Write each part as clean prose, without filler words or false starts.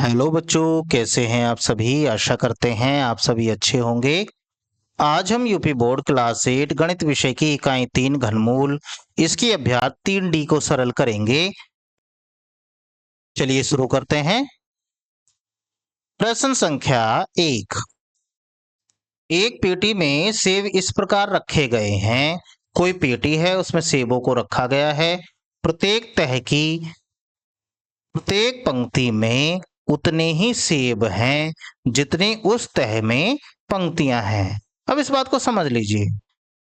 Hello बच्चों, कैसे हैं आप सभी। आशा करते हैं आप सभी अच्छे होंगे। आज हम यूपी बोर्ड क्लास 8 गणित विषय की इकाई 3 घनमूल इसकी अभ्यास 3D को सरल करेंगे। चलिए शुरू करते हैं। प्रश्न संख्या 1। एक पेटी में सेब इस प्रकार रखे गए हैं। कोई पेटी है, उसमें सेबों को रखा गया है। प्रत्येक तह की प्रत्येक पंक्ति में उतने ही सेब हैं जितने उस तह में पंक्तियां हैं। अब इस बात को समझ लीजिए।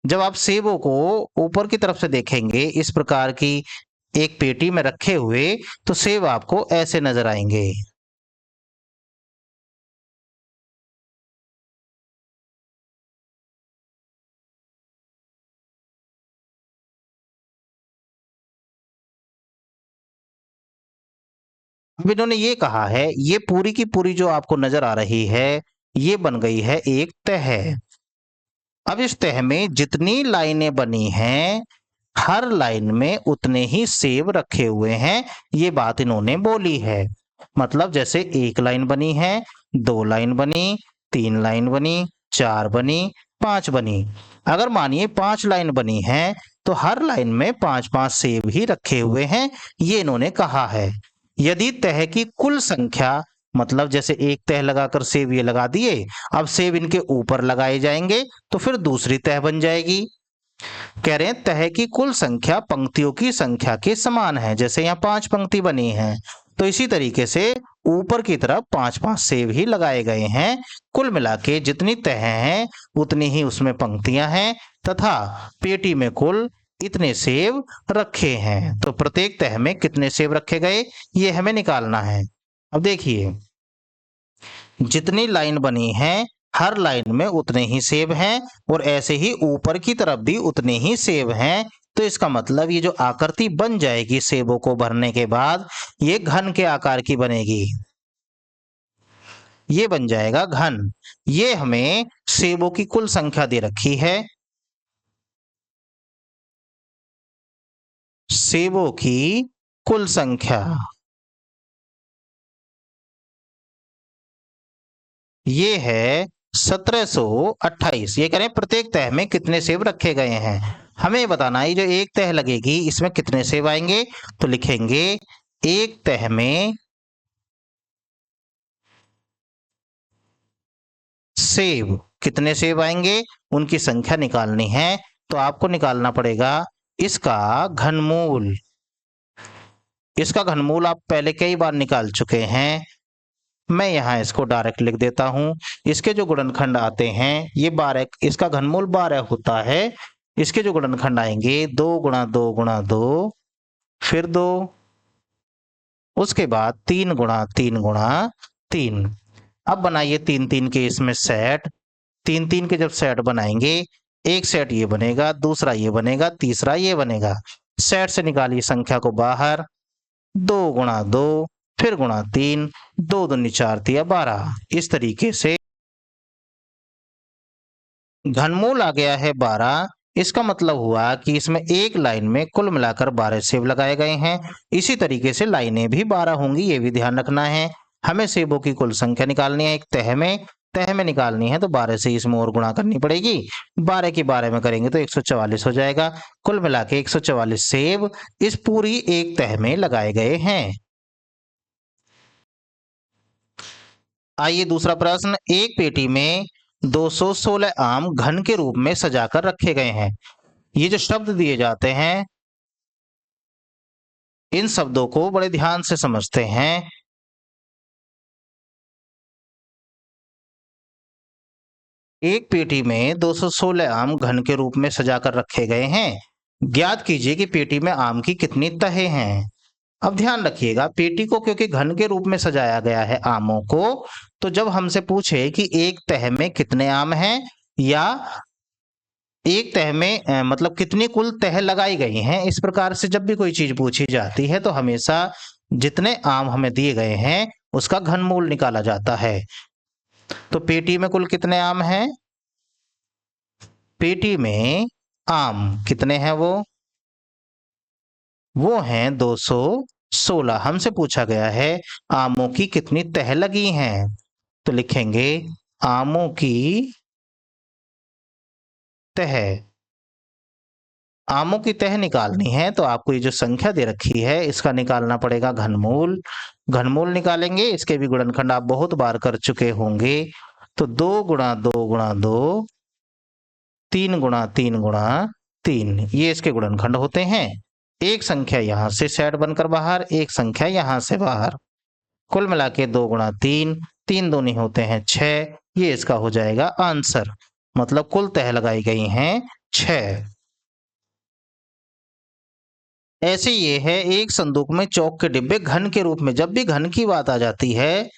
जब आप सेबों को ऊपर की तरफ से देखेंगे, इस प्रकार की एक पेटी में रखे हुए, तो सेब आपको ऐसे नजर आएंगे। अब इन्होंने ये कहा है, ये पूरी की पूरी जो आपको नजर आ रही है, ये बन गई है एक तह। अब इस तह में जितनी लाइनें बनी हैं, हर लाइन में उतने ही सेब रखे हुए हैं। ये बात इन्होंने बोली है। मतलब जैसे एक लाइन बनी है, दो लाइन बनी, तीन लाइन बनी, चार बनी, पांच बनी। अगर मानिए 5 लाइन बनी है, तो हर लाइन में 5-5 सेब ही रखे हुए हैं। ये इन्होंने कहा है। यदि तह की कुल संख्या, मतलब जैसे एक तह लगाकर सेब ये लगा दिए, अब सेब इनके ऊपर लगाए जाएंगे, तो फिर दूसरी तह बन जाएगी। कह रहे हैं तह की कुल संख्या पंक्तियों की संख्या के समान है। जैसे यहाँ 5 पंक्ति बनी है, तो इसी तरीके से ऊपर की तरफ 5-5 सेब ही लगाए गए हैं। कुल मिला के जितनी तह हैं, उतनी ही उसमें पंक्तियां हैं, तथा पेटी में कुल इतने सेब रखे हैं। तो प्रत्येक तह में कितने सेब रखे गए, ये हमें निकालना है। अब देखिए, जितनी लाइन बनी है, हर लाइन में उतने ही सेब हैं, और ऐसे ही ऊपर की तरफ भी उतने ही सेब हैं। तो इसका मतलब ये जो आकृति बन जाएगी सेबों को भरने के बाद, ये घन के आकार की बनेगी। ये बन जाएगा घन। ये हमें सेबों की कुल संख्या दे रखी है। सेबों की कुल संख्या ये है 1728। ये कह रहे हैं प्रत्येक तह में कितने सेब रखे गए हैं। हमें बताना है जो एक तह लगेगी, इसमें कितने सेब आएंगे। तो लिखेंगे एक तह में सेब, कितने सेब आएंगे, उनकी संख्या निकालनी है। तो आपको निकालना पड़ेगा इसका घनमूल। इसका घनमूल आप पहले कई बार निकाल चुके हैं। मैं यहाँ इसको डायरेक्ट लिख देता हूं। इसके जो गुणनखंड आते हैं, ये 12, इसका घनमूल 12 होता है। इसके जो गुणनखंड आएंगे 2 गुणा 2 गुणा 2, फिर 2, उसके बाद 3 गुणा 3 गुणा 3। अब बनाइए 3-3 के इसमें सेट। 3-3 के जब सेट बनाएंगे, एक सेट ये बनेगा, दूसरा ये बनेगा, तीसरा ये बनेगा। सेट से निकालिए संख्या को बाहर। 2 गुणा 2, फिर गुणा 3, 2 दूनी 4 तिया 12। इस तरीके से घनमूल आ गया है 12। इसका मतलब हुआ कि इसमें एक लाइन में कुल मिलाकर 12 सेब लगाए गए हैं। इसी तरीके से लाइनें भी 12 होंगी, ये भी ध्यान रखना है। हमें सेबों की कुल संख्या निकालनी है। एक तह में निकालनी है, तो 12 से इसमें और गुणा करनी पड़ेगी। 12 की 12 में करेंगे तो 144 हो जाएगा। कुल मिला के 144 सेब इस पूरी एक तह में लगाए गए हैं। आइए दूसरा प्रश्न। एक पेटी में 216 आम घन के रूप में सजाकर रखे गए हैं। ये जो शब्द दिए जाते हैं, इन शब्दों को बड़े ध्यान से समझते हैं। एक पेटी में 216 आम घन के रूप में सजाकर रखे गए हैं। ज्ञात कीजिए कि पेटी में आम की कितनी तहें हैं। अब ध्यान रखिएगा, पेटी को क्योंकि घन के रूप में सजाया गया है आमों को, तो जब हमसे पूछे कि एक तह में कितने आम हैं, या एक तह में मतलब कितनी कुल तह लगाई गई हैं, इस प्रकार से जब भी कोई चीज पूछी जाती है, तो हमेशा जितने आम हमें दिए गए हैं उसका घनमूल निकाला जाता है। तो पेटी में कुल कितने आम हैं, पेटी में आम कितने हैं, वो हैं 216। 16। हमसे पूछा गया है आमों की कितनी तह लगी हैं, तो लिखेंगे आमों की तह। आमों की तह निकालनी है तो आपको ये जो संख्या दे रखी है इसका निकालना पड़ेगा घनमूल। घनमूल निकालेंगे, इसके भी गुणनखंड आप बहुत बार कर चुके होंगे। तो 2 गुणा 2 गुणा 2, 3 गुणा 3 गुणा 3, ये इसके गुणनखंड होते हैं। एक संख्या यहां से सेट बनकर बाहर, एक संख्या यहां से बाहर, कुल मिला के 2 गुणा 3, 3 दूनी होते हैं 6, ये इसका हो जाएगा आंसर। मतलब कुल तह लगाई गई हैं 6। ऐसे ये है एक संदूक में चौक के डिब्बे घन के रूप में। जब भी घन की बात आ जाती है,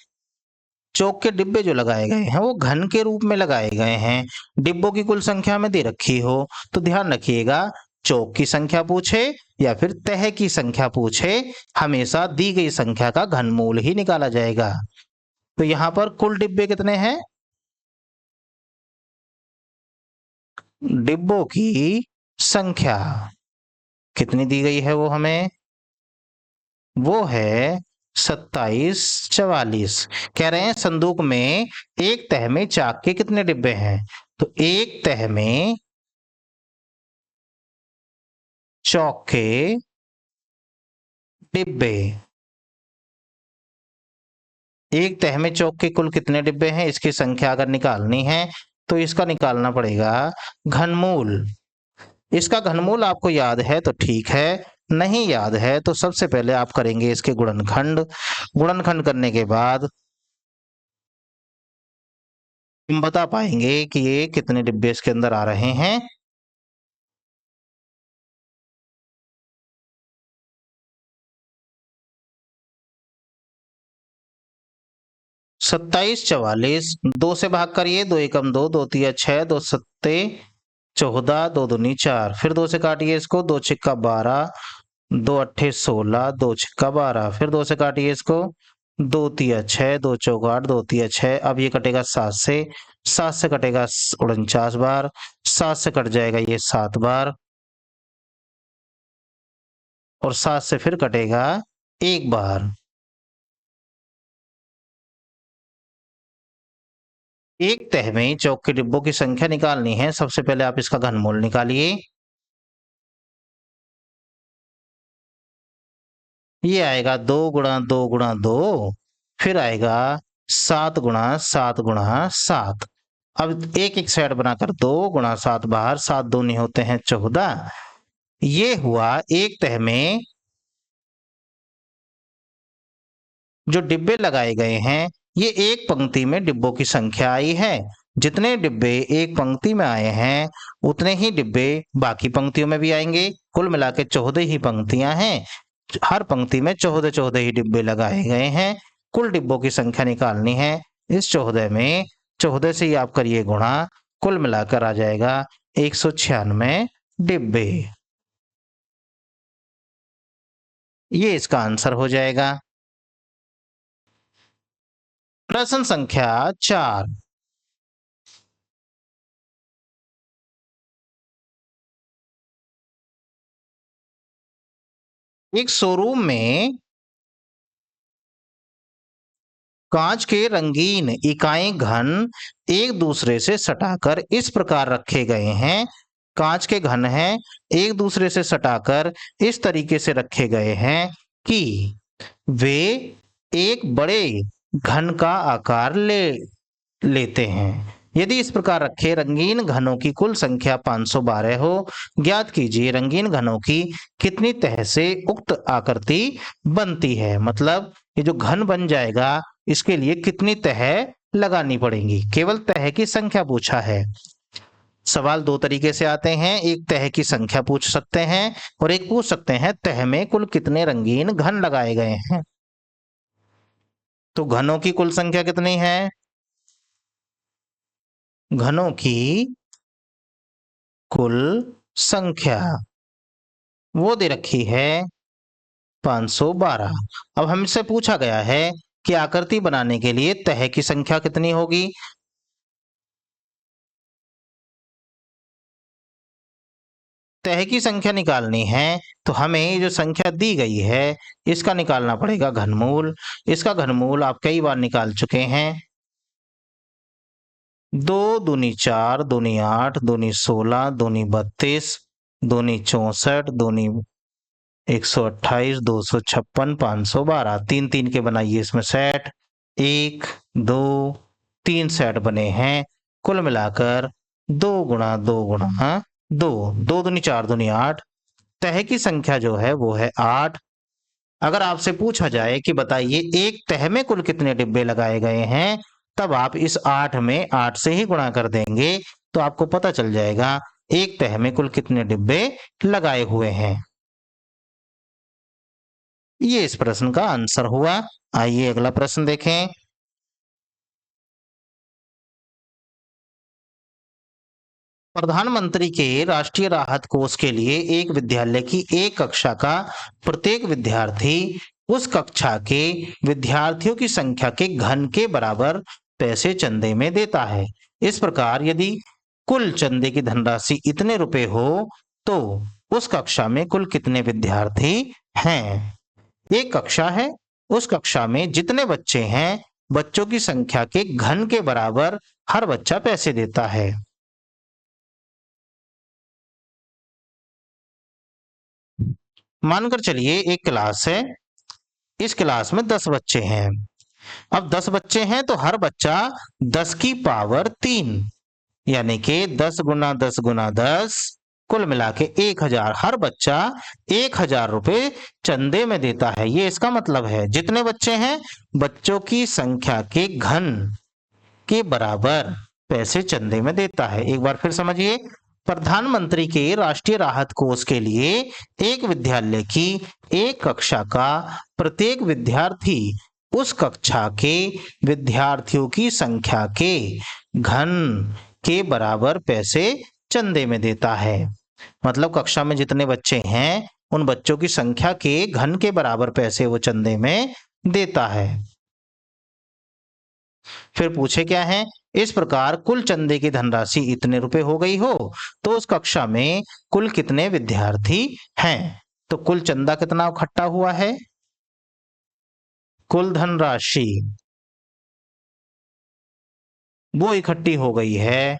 चौक के डिब्बे जो लगाए गए हैं वो घन के रूप में लगाए गए हैं। डिब्बों की कुल संख्या में दे रखी हो तो ध्यान रखिएगा, चौक की संख्या पूछे या फिर तह की संख्या पूछे, हमेशा दी गई संख्या का घनमूल ही निकाला जाएगा। तो यहां पर कुल डिब्बे कितने हैं? डिब्बों की संख्या कितनी दी गई है वो हमें, वो है 27 44। कह रहे हैं संदूक में एक तह में चाक के कितने डिब्बे हैं, तो एक तह में चौक के डिब्बे, एक तह में चौक के कुल कितने डिब्बे हैं, इसकी संख्या अगर निकालनी है तो इसका निकालना पड़ेगा घनमूल। इसका घनमूल आपको याद है तो ठीक है, नहीं याद है तो सबसे पहले आप करेंगे इसके गुणनखंड। गुणनखंड करने के बाद हम बता पाएंगे कि ये कितने डिब्बे इसके अंदर आ रहे हैं। 27 44, 2 से भाग करिए, 2 एकम 2, 2 तिया 6, 2 सत्ते 14, 2 दूनी 4, फिर 2 से काटिए इसको, 2 छिक्का 12, 2 अट्ठे 16, 2 छिक्का 12, फिर 2 से काटिए इसको, 2 तिया 6, 2 चौक 8, 2 तिया 6। अब ये कटेगा 7 से, 7 से कटेगा 49 बार, 7 से कट जाएगा ये 7 बार, और 7 से फिर कटेगा 1 बार। एक तह में चौक के डिब्बों की संख्या निकालनी है। सबसे पहले आप इसका घनमूल निकालिए। ये आएगा 2 गुणा 2 गुणा 2, फिर आएगा 7 गुणा 7 गुणा 7। अब एक एक साइड बनाकर 2 गुणा 7 बाहर, 7 दूनी होते हैं 14। ये हुआ एक तह में जो डिब्बे लगाए गए हैं, ये एक पंक्ति में डिब्बों की संख्या आई है। जितने डिब्बे एक पंक्ति में आए हैं उतने ही डिब्बे बाकी पंक्तियों में भी आएंगे। कुल मिला के 14 ही पंक्तियां हैं, हर पंक्ति में 14 14 ही डिब्बे लगाए गए हैं। कुल डिब्बों की संख्या निकालनी है। इस 14 में 14 से ही आप करिए गुणा, कुल मिलाकर आ जाएगा 196 डिब्बे। ये इसका आंसर हो जाएगा। प्रश्न संख्या 4। एक शोरूम में कांच के रंगीन इकाई घन एक दूसरे से सटाकर इस प्रकार रखे गए हैं। कांच के घन हैं, एक दूसरे से सटाकर इस तरीके से रखे गए हैं कि वे एक बड़े घन का आकार लेते हैं। यदि इस प्रकार रखे रंगीन घनों की कुल संख्या 512 हो, ज्ञात कीजिए रंगीन घनों की कितनी तह से उक्त आकृति बनती है। मतलब ये जो घन बन जाएगा इसके लिए कितनी तह लगानी पड़ेगी, केवल तह की संख्या पूछा है। सवाल दो तरीके से आते हैं, एक तह की संख्या पूछ सकते हैं और एक पूछ सकते हैं तह में कुल कितने रंगीन घन लगाए गए हैं। तो घनों की कुल संख्या कितनी है? घनों की कुल संख्या वो दे रखी है 512। अब हमसे पूछा गया है कि आकृति बनाने के लिए तह की संख्या कितनी होगी। तह की संख्या निकालनी है तो हमें ये जो संख्या दी गई है इसका निकालना पड़ेगा घनमूल। इसका घनमूल आप कई बार निकाल चुके हैं। 2 दूनी 4, दूनी 8, दूनी 16, दूनी 32, दूनी 64, दूनी 128, 256, 512। 3 के बनाइए इसमें सेट। 1, 2, 3 सेट बने हैं। कुल मिलाकर 2 गुणा 2 गुणा 2, 2 दूनी 4 दूनी 8। तह की संख्या जो है वो है 8। अगर आपसे पूछा जाए कि बताइए एक तह में कुल कितने डिब्बे लगाए गए हैं, तब आप इस 8 में 8 से ही गुणा कर देंगे तो आपको पता चल जाएगा एक तह में कुल कितने डिब्बे लगाए हुए हैं। ये इस प्रश्न का आंसर हुआ। आइए अगला प्रश्न देखें। प्रधानमंत्री के राष्ट्रीय राहत कोष के लिए एक विद्यालय की एक कक्षा का प्रत्येक विद्यार्थी उस कक्षा के विद्यार्थियों की संख्या के घन के बराबर पैसे चंदे में देता है। इस प्रकार यदि कुल चंदे की धनराशि इतने रुपए हो तो उस कक्षा में कुल कितने विद्यार्थी हैं। एक कक्षा है, उस कक्षा में जितने बच्चे हैं बच्चों की संख्या के घन के बराबर हर बच्चा पैसे देता है। मानकर चलिए एक क्लास है, इस क्लास में 10 बच्चे हैं। अब 10 बच्चे हैं तो हर बच्चा 10 की पावर 3 यानी कि 10 गुना 10 गुना 10 कुल मिला के 1000। हर बच्चा 1000 रुपए चंदे में देता है। ये इसका मतलब है जितने बच्चे हैं बच्चों की संख्या के घन के बराबर पैसे चंदे में देता है। एक बार फिर समझिए, प्रधानमंत्री के राष्ट्रीय राहत कोष के लिए एक विद्यालय की एक कक्षा का प्रत्येक विद्यार्थी उस कक्षा के विद्यार्थियों की संख्या के घन के बराबर पैसे चंदे में देता है। मतलब कक्षा में जितने बच्चे हैं उन बच्चों की संख्या के घन के बराबर पैसे वो चंदे में देता है। फिर पूछे क्या है, इस प्रकार कुल चंदे की धनराशि इतने रुपए हो गई हो तो उस कक्षा में कुल कितने विद्यार्थी हैं। तो कुल चंदा कितना इकट्ठा हुआ है, कुल धनराशि वो इकट्ठी हो गई है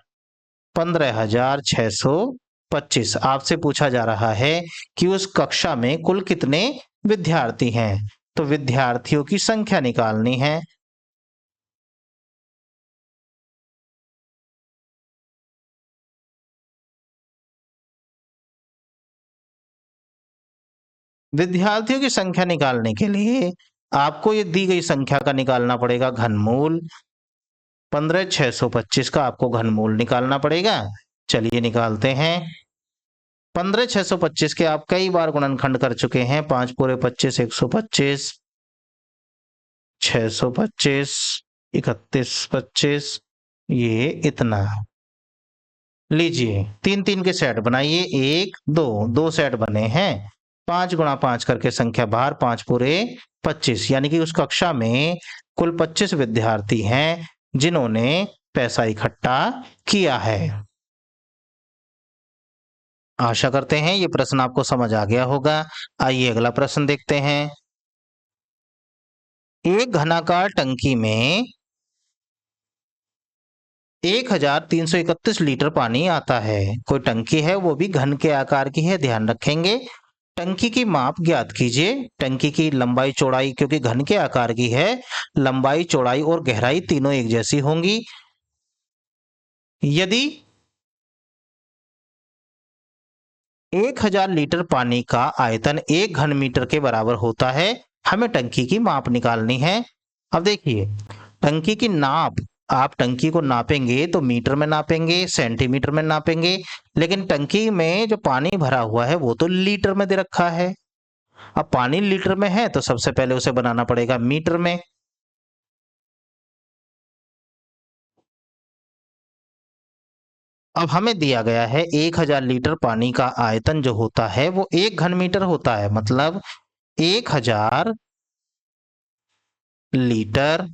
15,625। आपसे पूछा जा रहा है कि उस कक्षा में कुल कितने विद्यार्थी हैं, तो विद्यार्थियों की संख्या निकालनी है। विद्यार्थियों की संख्या निकालने के लिए आपको ये दी गई संख्या का निकालना पड़ेगा घनमूल। 15,625 का आपको घनमूल निकालना पड़ेगा। चलिए निकालते हैं। 15,625 के आप कई बार गुणनखंड कर चुके हैं। 5 पूरे 25, 125, 625, 31, 25, ये इतना। लीजिए 3 के सेट बनाइए। 1, 2, 2 सेट बने हैं। 5 गुणा 5 करके संख्या बाहर, 5 पूरे 25 यानी कि उस कक्षा में कुल 25 विद्यार्थी हैं जिन्होंने पैसा इकट्ठा किया है। आशा करते हैं ये प्रश्न आपको समझ आ गया होगा। आइए अगला प्रश्न देखते हैं। एक घनाकार टंकी में 1331 लीटर पानी आता है। कोई टंकी है वो भी घन के आकार की है, ध्यान रखेंगे। टंकी की माप ज्ञात कीजिए। टंकी की लंबाई चौड़ाई, क्योंकि घन के आकार की है, लंबाई चौड़ाई और गहराई तीनों एक जैसी होंगी। यदि 1000 लीटर पानी का आयतन 1 घन मीटर के बराबर होता है, हमें टंकी की माप निकालनी है। अब देखिए टंकी की नाप, आप टंकी को नापेंगे तो मीटर में नापेंगे, सेंटीमीटर में नापेंगे, लेकिन टंकी में जो पानी भरा हुआ है वो तो लीटर में दे रखा है। अब पानी लीटर में है तो सबसे पहले उसे बनाना पड़ेगा मीटर में। अब हमें दिया गया है 1000 लीटर पानी का आयतन जो होता है वो 1 घन मीटर होता है। मतलब 1000 लीटर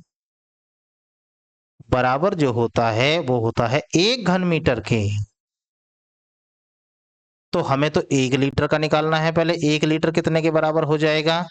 बराबर जो होता है वो होता है 1 घन मीटर के। तो हमें तो 1 लीटर का निकालना है। पहले 1 लीटर कितने के बराबर हो जाएगा?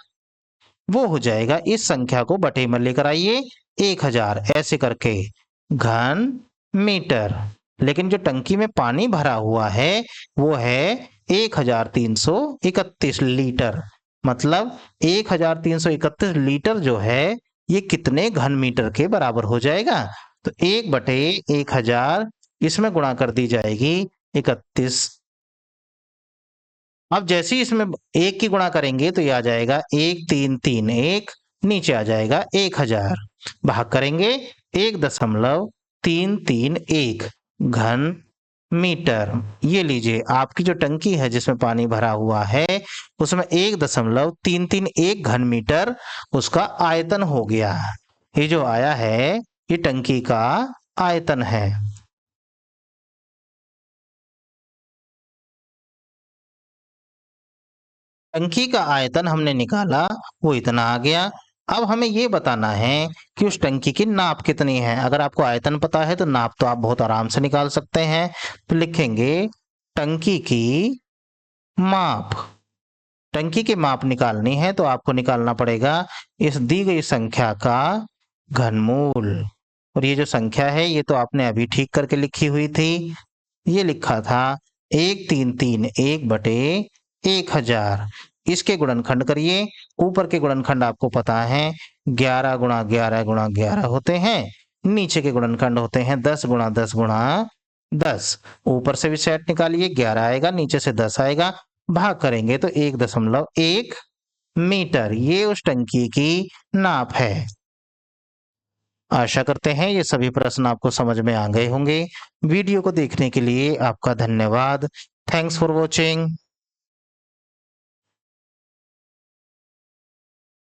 वो हो जाएगा, इस संख्या को बटे में लेकर आइए 1000 ऐसे करके घन मीटर। लेकिन जो टंकी में पानी भरा हुआ है वो है 1331 लीटर। मतलब 1331 लीटर जो है ये कितने घन मीटर के बराबर हो जाएगा? तो 1 बटे 1000 इसमें गुणा कर दी जाएगी 31। अब जैसे ही इसमें 1 की गुणा करेंगे तो ये आ जाएगा 1331, नीचे आ जाएगा 1000, भाग करेंगे 1.331 घन मीटर। ये लीजिए, आपकी जो टंकी है जिसमें पानी भरा हुआ है उसमें 1.331 घन मीटर उसका आयतन हो गया। ये जो आया है ये टंकी का आयतन है। टंकी का आयतन हमने निकाला, वो इतना आ गया। अब हमें ये बताना है कि उस टंकी की नाप कितनी है। अगर आपको आयतन पता है तो नाप तो आप बहुत आराम से निकाल सकते हैं। तो लिखेंगे टंकी की माप। टंकी की माप निकालनी है तो आपको निकालना पड़ेगा इस दी गई संख्या का घनमूल। और ये जो संख्या है ये तो आपने अभी ठीक करके लिखी हुई थी। ये लिखा था 1331 बटे 1000। इसके गुणनखंड करिए। ऊपर के गुणनखंड आपको पता है 11 गुणा 11 गुणा 11 होते हैं। नीचे के गुणनखंड होते हैं 10 गुणा 10 गुणा 10। ऊपर से भी सेट निकालिए, 11 आएगा, नीचे से 10 आएगा, भाग करेंगे तो 1.1 मीटर। ये उस टंकी की नाप है। आशा करते हैं ये सभी प्रश्न आपको समझ में आ गए होंगे। वीडियो को देखने के लिए आपका धन्यवाद। Thanks for watching.